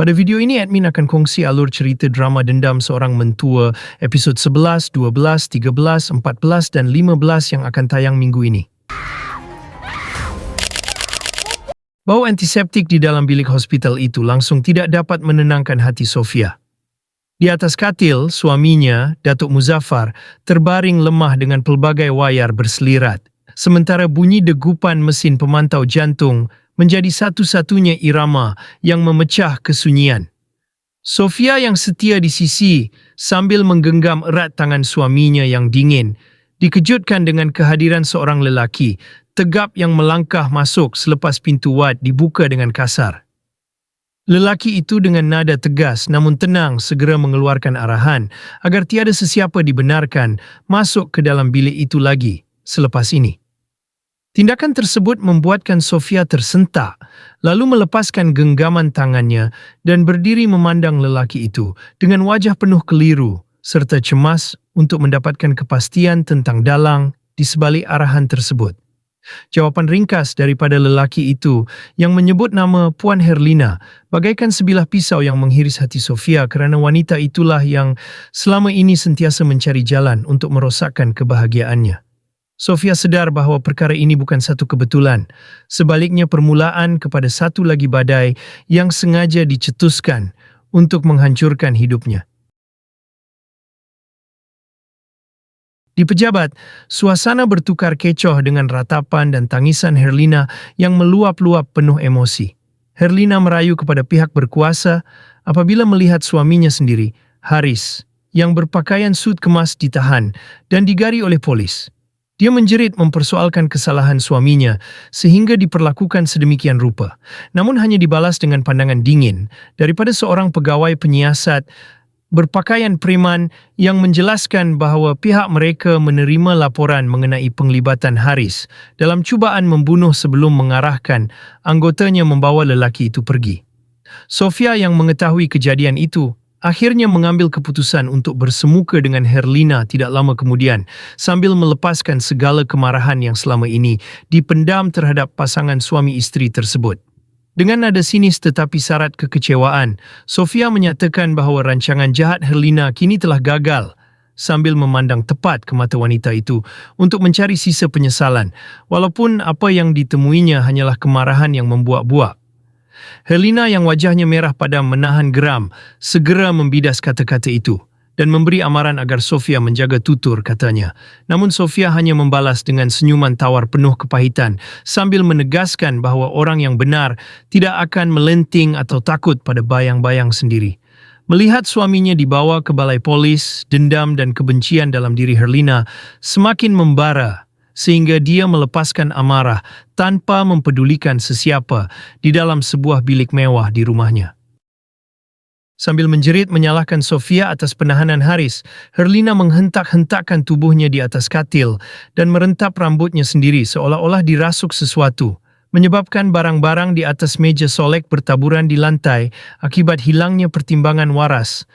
Pada video ini, admin akan kongsi alur cerita drama Dendam Seorang Mentua episod 11, 12, 13, 14 dan 15 yang akan tayang minggu ini. Bau antiseptik di dalam bilik hospital itu langsung tidak dapat menenangkan hati Sofia. Di atas katil, suaminya, Datuk Muzaffar, terbaring lemah dengan pelbagai wayar berselirat, sementara bunyi degupan mesin pemantau jantung menjadi satu-satunya irama yang memecah kesunyian. Sofia yang setia di sisi sambil menggenggam erat tangan suaminya yang dingin, dikejutkan dengan kehadiran seorang lelaki tegap yang melangkah masuk selepas pintu wad dibuka dengan kasar. Lelaki itu dengan nada tegas namun tenang segera mengeluarkan arahan agar tiada sesiapa dibenarkan masuk ke dalam bilik itu lagi selepas ini. Tindakan tersebut membuatkan Sofia tersentak, lalu melepaskan genggaman tangannya dan berdiri memandang lelaki itu dengan wajah penuh keliru serta cemas untuk mendapatkan kepastian tentang dalang di sebalik arahan tersebut. Jawapan ringkas daripada lelaki itu yang menyebut nama Puan Herlina bagaikan sebilah pisau yang menghiris hati Sofia kerana wanita itulah yang selama ini sentiasa mencari jalan untuk merosakkan kebahagiaannya. Sofia sedar bahawa perkara ini bukan satu kebetulan, sebaliknya permulaan kepada satu lagi badai yang sengaja dicetuskan untuk menghancurkan hidupnya. Di pejabat, suasana bertukar kecoh dengan ratapan dan tangisan Herlina yang meluap-luap penuh emosi. Herlina merayu kepada pihak berkuasa apabila melihat suaminya sendiri, Haris, yang berpakaian sut kemas ditahan dan digari oleh polis. Dia menjerit mempersoalkan kesalahan suaminya sehingga diperlakukan sedemikian rupa, namun hanya dibalas dengan pandangan dingin daripada seorang pegawai penyiasat berpakaian preman yang menjelaskan bahawa pihak mereka menerima laporan mengenai penglibatan Haris dalam cubaan membunuh sebelum mengarahkan anggotanya membawa lelaki itu pergi. Sofia yang mengetahui kejadian itu akhirnya mengambil keputusan untuk bersemuka dengan Herlina tidak lama kemudian sambil melepaskan segala kemarahan yang selama ini dipendam terhadap pasangan suami isteri tersebut. Dengan nada sinis tetapi syarat kekecewaan, Sofia menyatakan bahawa rancangan jahat Herlina kini telah gagal sambil memandang tepat ke mata wanita itu untuk mencari sisa penyesalan walaupun apa yang ditemuinya hanyalah kemarahan yang membuak-buak. Herlina yang wajahnya merah padam menahan geram segera membidas kata-kata itu dan memberi amaran agar Sofia menjaga tutur katanya. Namun Sofia hanya membalas dengan senyuman tawar penuh kepahitan sambil menegaskan bahawa orang yang benar tidak akan melenting atau takut pada bayang-bayang sendiri. Melihat suaminya dibawa ke balai polis, dendam dan kebencian dalam diri Herlina semakin membara sehingga dia melepaskan amarah tanpa mempedulikan sesiapa di dalam sebuah bilik mewah di rumahnya. Sambil menjerit menyalahkan Sofia atas penahanan Haris, Herlina menghentak-hentakkan tubuhnya di atas katil dan merentap rambutnya sendiri seolah-olah dirasuk sesuatu, menyebabkan barang-barang di atas meja solek bertaburan di lantai akibat hilangnya pertimbangan waras.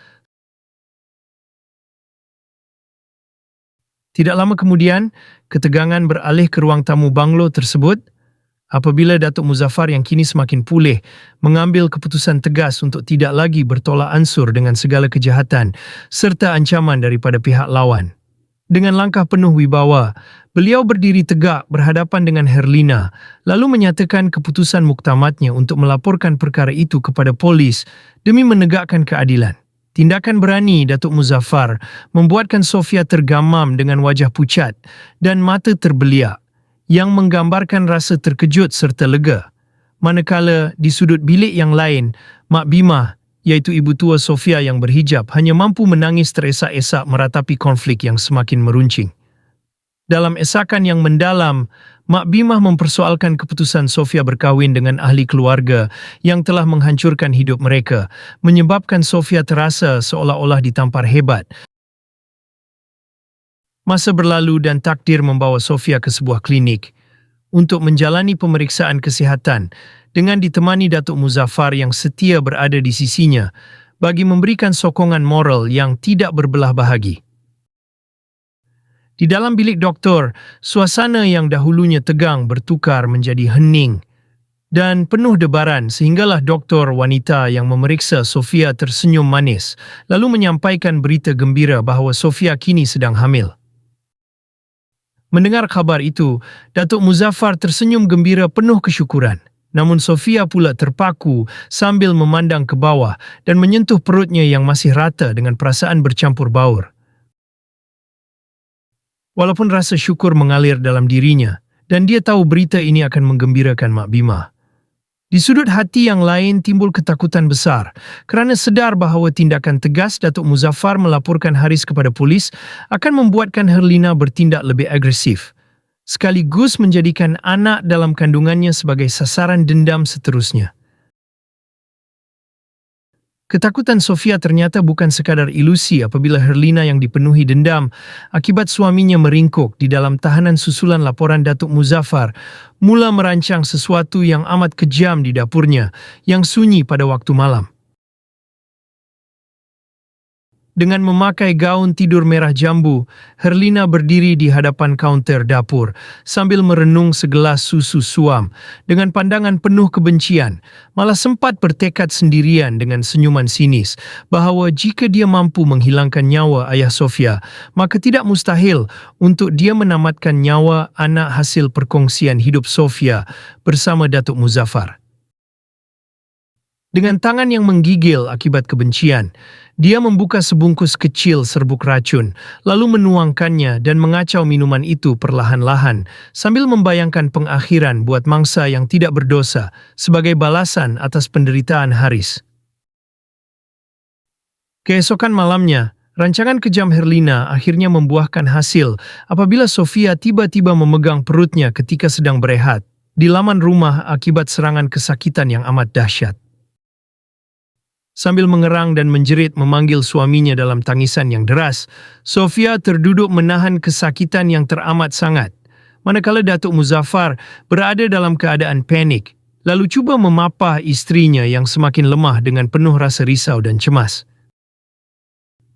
Tidak lama kemudian, ketegangan beralih ke ruang tamu banglo tersebut apabila Datuk Muzaffar yang kini semakin pulih mengambil keputusan tegas untuk tidak lagi bertolak ansur dengan segala kejahatan serta ancaman daripada pihak lawan. Dengan langkah penuh wibawa, beliau berdiri tegak berhadapan dengan Herlina lalu menyatakan keputusan muktamadnya untuk melaporkan perkara itu kepada polis demi menegakkan keadilan. Tindakan berani Datuk Muzaffar membuatkan Sofia tergamam dengan wajah pucat dan mata terbeliak yang menggambarkan rasa terkejut serta lega. Manakala di sudut bilik yang lain, Mak Bimah, iaitu ibu tua Sofia yang berhijab, hanya mampu menangis teresak-esak meratapi konflik yang semakin meruncing. Dalam esakan yang mendalam, Mak Bimah mempersoalkan keputusan Sofia berkahwin dengan ahli keluarga yang telah menghancurkan hidup mereka, menyebabkan Sofia terasa seolah-olah ditampar hebat. Masa berlalu dan takdir membawa Sofia ke sebuah klinik untuk menjalani pemeriksaan kesihatan dengan ditemani Datuk Muzaffar yang setia berada di sisinya bagi memberikan sokongan moral yang tidak berbelah bahagi. Di dalam bilik doktor, suasana yang dahulunya tegang bertukar menjadi hening dan penuh debaran sehinggalah doktor wanita yang memeriksa Sofia tersenyum manis lalu menyampaikan berita gembira bahawa Sofia kini sedang hamil. Mendengar khabar itu, Datuk Muzaffar tersenyum gembira penuh kesyukuran. Namun Sofia pula terpaku sambil memandang ke bawah dan menyentuh perutnya yang masih rata dengan perasaan bercampur baur. Walaupun rasa syukur mengalir dalam dirinya dan dia tahu berita ini akan menggembirakan Mak Bima, di sudut hati yang lain timbul ketakutan besar kerana sedar bahawa tindakan tegas Datuk Muzaffar melaporkan Haris kepada polis akan membuatkan Herlina bertindak lebih agresif, sekaligus menjadikan anak dalam kandungannya sebagai sasaran dendam seterusnya. Ketakutan Sofia ternyata bukan sekadar ilusi apabila Herlina yang dipenuhi dendam akibat suaminya meringkuk di dalam tahanan susulan laporan Datuk Muzaffar mula merancang sesuatu yang amat kejam di dapurnya yang sunyi pada waktu malam. Dengan memakai gaun tidur merah jambu, Herlina berdiri di hadapan kaunter dapur sambil merenung segelas susu suam dengan pandangan penuh kebencian, malah sempat bertekad sendirian dengan senyuman sinis bahawa jika dia mampu menghilangkan nyawa ayah Sofia, maka tidak mustahil untuk dia menamatkan nyawa anak hasil perkongsian hidup Sofia bersama Datuk Muzaffar. Dengan tangan yang menggigil akibat kebencian, dia membuka sebungkus kecil serbuk racun, lalu menuangkannya dan mengacau minuman itu perlahan-lahan sambil membayangkan pengakhiran buat mangsa yang tidak berdosa sebagai balasan atas penderitaan Haris. Keesokan malamnya, rancangan kejam Herlina akhirnya membuahkan hasil apabila Sofia tiba-tiba memegang perutnya ketika sedang berehat di laman rumah akibat serangan kesakitan yang amat dahsyat. Sambil mengerang dan menjerit memanggil suaminya dalam tangisan yang deras, Sofia terduduk menahan kesakitan yang teramat sangat, manakala Datuk Muzaffar berada dalam keadaan panik, lalu cuba memapah istrinya yang semakin lemah dengan penuh rasa risau dan cemas.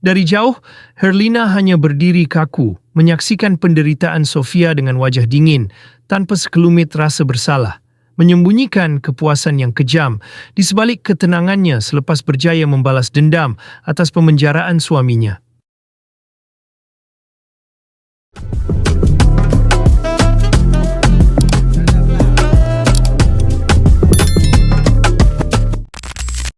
Dari jauh, Herlina hanya berdiri kaku, menyaksikan penderitaan Sofia dengan wajah dingin, tanpa sekelumit rasa bersalah, menyembunyikan kepuasan yang kejam di sebalik ketenangannya selepas berjaya membalas dendam atas pemenjaraan suaminya.